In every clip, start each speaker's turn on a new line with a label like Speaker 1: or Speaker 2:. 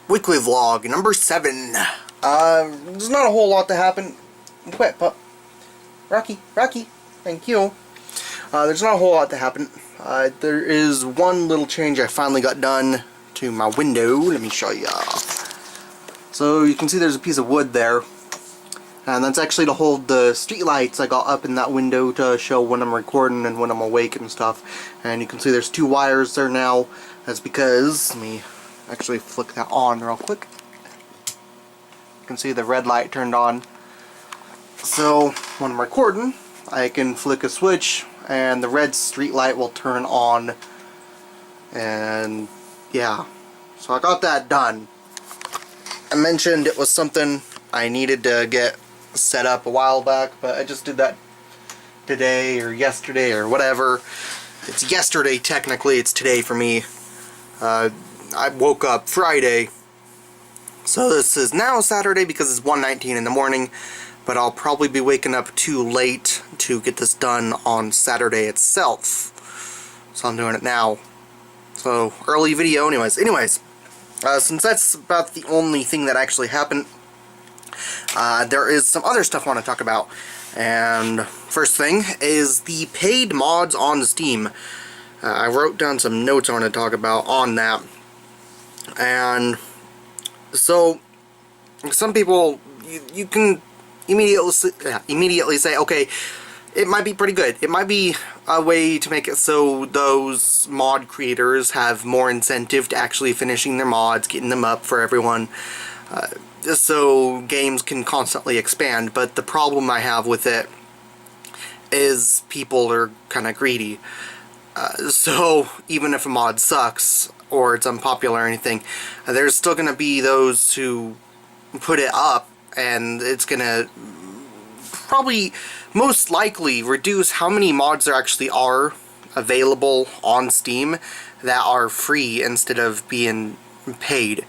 Speaker 1: Weekly vlog number 7. There's not a whole lot to happen. Quit, pup. Rocky, thank you. There's not a whole lot to happen. There is one little change I finally got done to my window. Let me show you. So you can see there's a piece of wood there. And that's actually to hold the street lights I got up in that window to show when I'm recording and when I'm awake and stuff. And you can see there's 2 wires there now. That's because, let me actually flick that on real quick. You can see the red light turned on. So when I'm recording, I can flick a switch and the red street light will turn on. And yeah, so I got that done. I mentioned it was something I needed to get set up a while back, but I just did that today or yesterday or whatever. It's yesterday technically, it's today for me. I woke up Friday, so this is now Saturday because it's 1:19 in the morning, but I'll probably be waking up too late to get this done on Saturday itself, so I'm doing it now. So early video anyways. Since that's about the only thing that actually happened, there is some other stuff I want to talk about. And first thing is the paid mods on Steam. I wrote down some notes I want to talk about on that. And so some people, you can immediately say, okay, it might be pretty good. It might be a way to make it so those mod creators have more incentive to actually finishing their mods, getting them up for everyone, so games can constantly expand. But the problem I have with it is people are kind of greedy. So even if a mod sucks or it's unpopular or anything, there's still going to be those who put it up, and it's going to probably most likely reduce how many mods there actually are available on Steam that are free instead of being paid,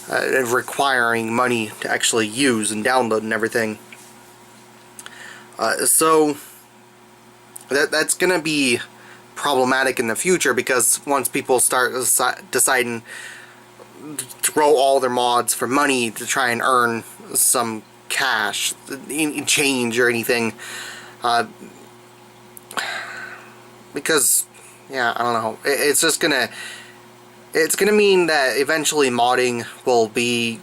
Speaker 1: requiring money to actually use and download and everything. So that's going to be problematic in the future, because once people start deciding to throw all their mods for money to try and earn some cash, change or anything, because yeah, I don't know, it's just gonna mean that eventually modding will be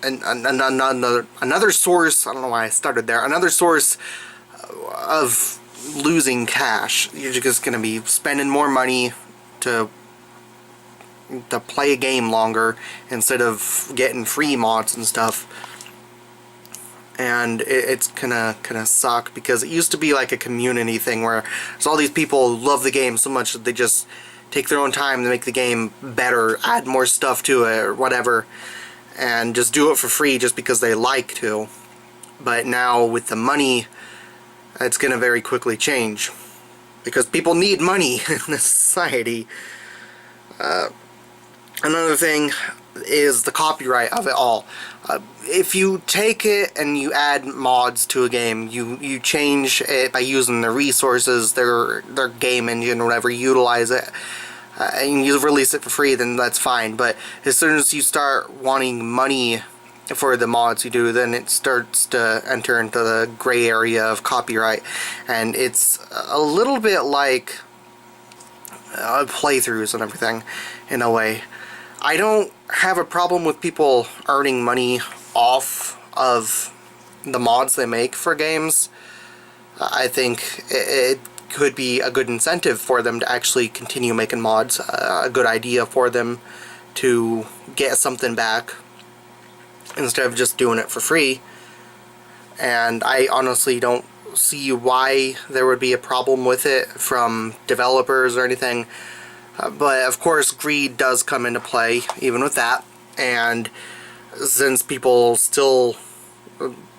Speaker 1: another source. I don't know why I started there. Another source of losing cash. You're just going to be spending more money to play a game longer instead of getting free mods and stuff. And it's gonna suck, because it used to be like a community thing where there's all these people who love the game so much that they just take their own time to make the game better, add more stuff to it or whatever, and just do it for free just because they like to. But now with the money, it's going to very quickly change, because people need money in this society. Another thing is the copyright of it all. If you take it and you add mods to a game, you change it by using the resources, their game engine or whatever, utilize it, and you release it for free, then that's fine. But as soon as you start wanting money for the mods you do, then it starts to enter into the gray area of copyright, and it's a little bit like playthroughs and everything in a way. I don't have a problem with people earning money off of the mods they make for games. I think it could be a good incentive for them to actually continue making mods, a good idea for them to get something back instead of just doing it for free. And I honestly don't see why there would be a problem with it from developers or anything. But of course greed does come into play even with that, and since people still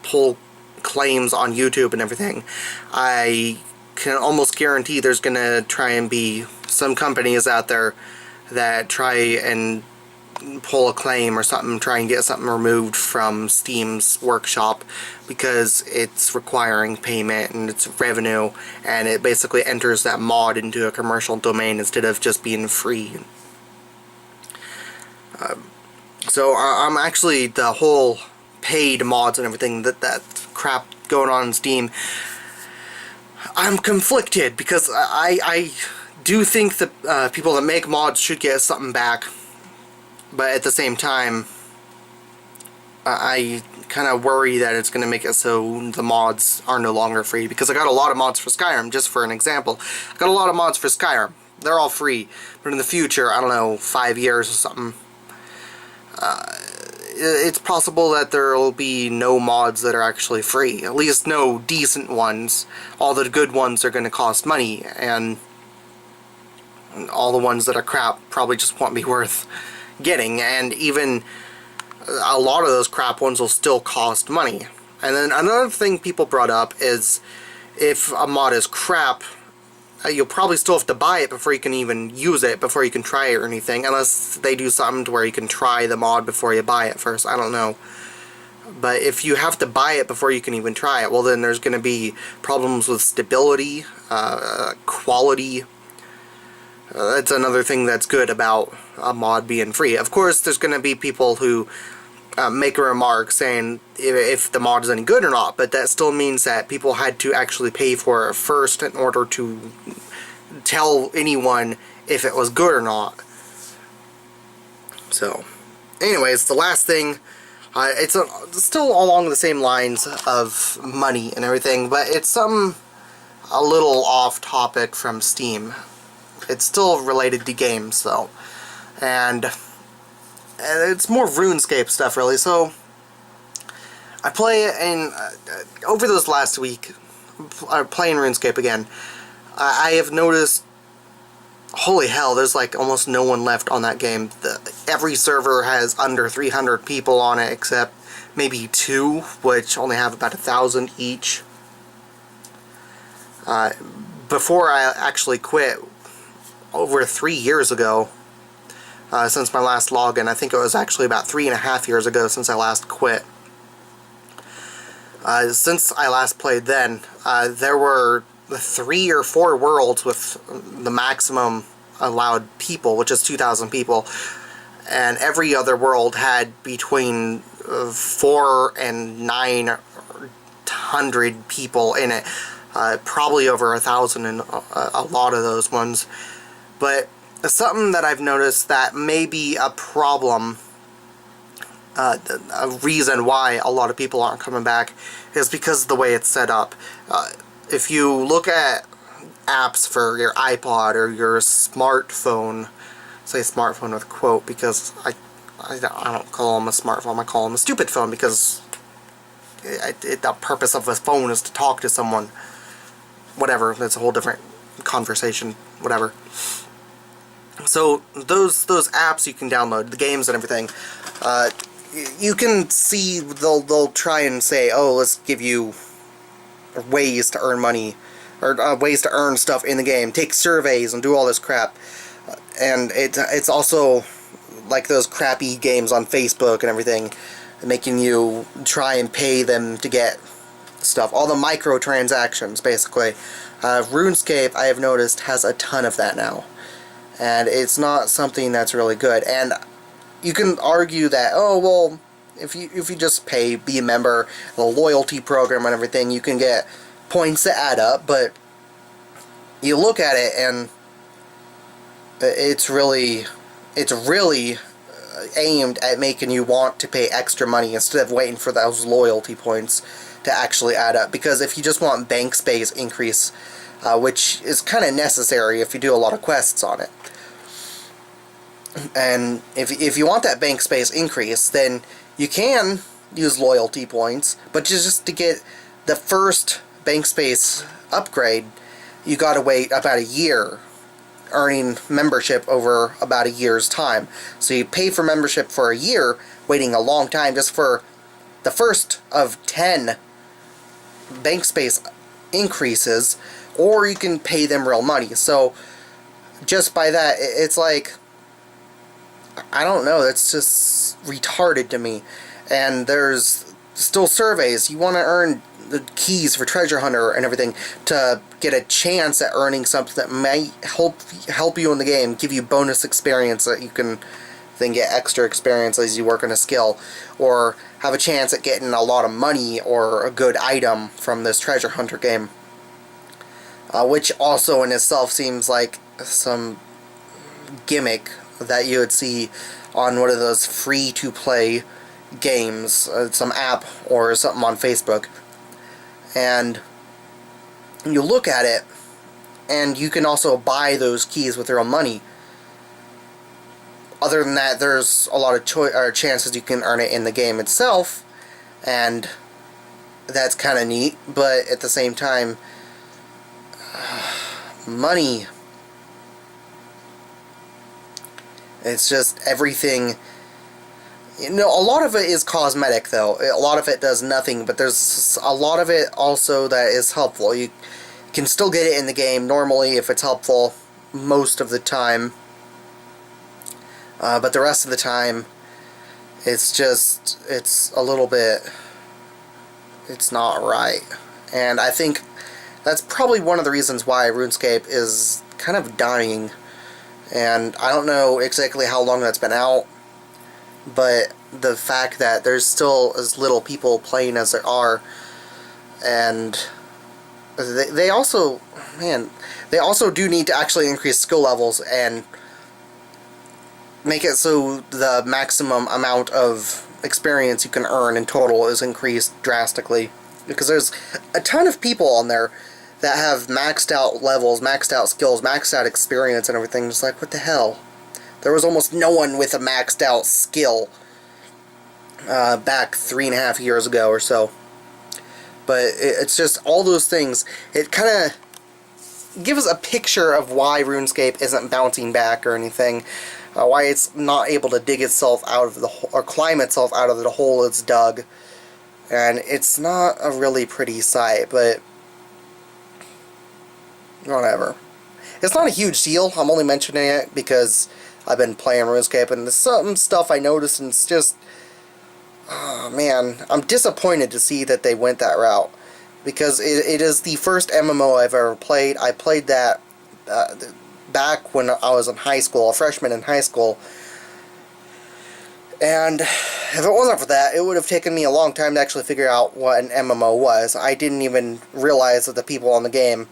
Speaker 1: pull claims on YouTube and everything, I can almost guarantee there's gonna try and be some companies out there that try and pull a claim or something, try and get something removed from Steam's workshop because it's requiring payment and it's revenue, and it basically enters that mod into a commercial domain instead of just being free. So I'm actually, the whole paid mods and everything, that crap going on in Steam, I'm conflicted, because I do think that people that make mods should get something back, but at the same time, I kind of worry that it's going to make it so the mods are no longer free, because I got a lot of mods for Skyrim, just for an example. I got a lot of mods for Skyrim. They're all free, but in the future, I don't know, 5 years or something, it's possible that there will be no mods that are actually free. At least no decent ones. All the good ones are going to cost money, and all the ones that are crap probably just won't be worth getting, and even a lot of those crap ones will still cost money. And then another thing people brought up is, if a mod is crap, you'll probably still have to buy it before you can even use it, before you can try it or anything, unless they do something to where you can try the mod before you buy it first. I don't know. But if you have to buy it before you can even try it, well, then there's going to be problems with stability, quality. That's another thing that's good about a mod being free. Of course, there's going to be people who make a remark saying if the mod is any good or not, but that still means that people had to actually pay for it first in order to tell anyone if it was good or not. So, anyways, the last thing, it's still along the same lines of money and everything, but it's something a little off topic from Steam. It's still related to games, though, and it's more RuneScape stuff, really. So I play it, and over this last week, playing RuneScape again, I have noticed, holy hell, there's like almost no one left on that game. Every server has under 300 people on it, except maybe 2, which only have about 1,000 each. Before I actually quit, over 3 years ago, since my last login, I think it was actually about 3.5 years ago since I last quit. Since I last played then, there were 3 or 4 worlds with the maximum allowed people, which is 2,000 people, and every other world had between 400 and 900 people in it, probably over 1,000 in a lot of those ones. But something that I've noticed that may be a problem, a reason why a lot of people aren't coming back, is because of the way it's set up. If you look at apps for your iPod or your smartphone, say smartphone with a quote, because I don't call them a smartphone, I call them a stupid phone, because the purpose of a phone is to talk to someone. Whatever, that's a whole different conversation, whatever. So those apps you can download, the games and everything, you can see they'll try and say, oh, let's give you ways to earn money, or ways to earn stuff in the game, take surveys and do all this crap. And it's also like those crappy games on Facebook and everything, making you try and pay them to get stuff. All the microtransactions, basically. RuneScape, I have noticed, has a ton of that now. And it's not something that's really good. And you can argue that, oh, well, if you just pay, be a member, the loyalty program and everything, you can get points that add up, but you look at it and it's really aimed at making you want to pay extra money instead of waiting for those loyalty points to actually add up. Because if you just want bank space increase, which is kind of necessary if you do a lot of quests on it, and if you want that bank space increase, then you can use loyalty points, but just to get the first bank space upgrade, you gotta wait about a year, earning membership over about a year's time. So you pay for membership for a year, waiting a long time just for the first of 10 bank space increases, or you can pay them real money. So just by that, it's like, I don't know, that's just retarded to me. And there's still surveys. You want to earn the keys for Treasure Hunter and everything to get a chance at earning something that might help you in the game, give you bonus experience that you can then get extra experience as you work on a skill, or have a chance at getting a lot of money or a good item from this treasure hunter game. Which also in itself seems like some gimmick that you would see on one of those free-to-play games, some app or something on Facebook. And you look at it, and you can also buy those keys with your own money. Other than that, there's a lot of chances you can earn it in the game itself, and that's kind of neat, but at the same time, money. It's just everything. You know, a lot of it is cosmetic, though. A lot of it does nothing, but there's a lot of it also that is helpful. You can still get it in the game normally if it's helpful most of the time. But the rest of the time, it's a little bit, it's not right. And I think that's probably one of the reasons why RuneScape is kind of dying. And I don't know exactly how long that's been out, but the fact that there's still as little people playing as there are, and they also do need to actually increase skill levels and make it so the maximum amount of experience you can earn in total is increased drastically, because there's a ton of people on there that have maxed out levels, maxed out skills, maxed out experience and everything. It's like, what the hell? There was almost no one with a maxed out skill back 3.5 years ago or so. But it's just all those things. It kind of gives a picture of why RuneScape isn't bouncing back or anything. Why it's not able to dig itself out of the or climb itself out of the hole it's dug. And it's not a really pretty sight, but whatever. It's not a huge deal. I'm only mentioning it because I've been playing RuneScape, and there's some stuff I noticed, and it's just, oh man, I'm disappointed to see that they went that route, because it is the first MMO I've ever played. I played that back when I was in high school, a freshman in high school, and if it wasn't for that, it would have taken me a long time to actually figure out what an MMO was. I didn't even realize that the people on the game,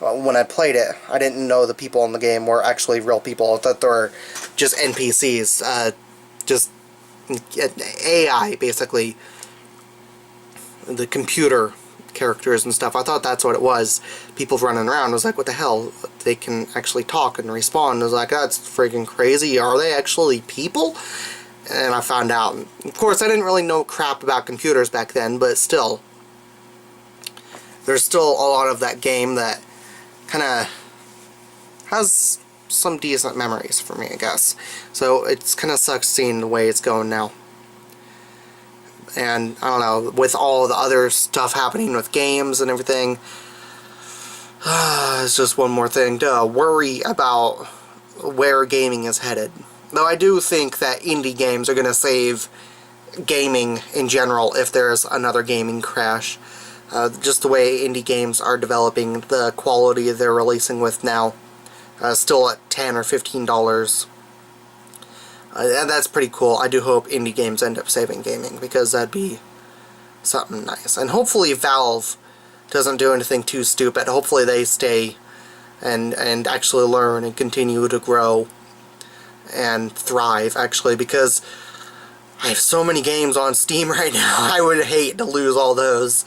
Speaker 1: when I played it, I didn't know the people in the game were actually real people. I thought they were just NPCs, just AI, basically. The computer characters and stuff. I thought that's what it was. People running around. I was like, what the hell? They can actually talk and respond. I was like, that's freaking crazy. Are they actually people? And I found out. Of course, I didn't really know crap about computers back then, but still, there's still a lot of that game that kind of has some decent memories for me, I guess. So it's kind of sucks seeing the way it's going now. And I don't know, with all the other stuff happening with games and everything, it's just one more thing to worry about where gaming is headed. Though I do think that indie games are going to save gaming in general if there's another gaming crash. Just the way indie games are developing, the quality they're releasing with now, still at $10 or $15. And that's pretty cool. I do hope indie games end up saving gaming, because that'd be something nice. And hopefully Valve doesn't do anything too stupid. Hopefully they stay and actually learn and continue to grow and thrive, actually, because I have so many games on Steam right now. I would hate to lose all those.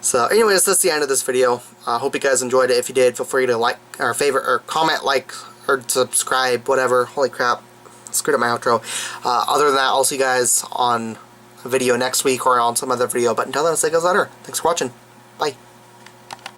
Speaker 1: So anyways, that's the end of this video. I hope you guys enjoyed it. If you did, feel free to like, or favorite, or comment, like, or subscribe, whatever. Holy crap, screwed up my outro. Other than that, I'll see you guys on a video next week or on some other video. But until then, I'll say you guys later. Thanks for watching.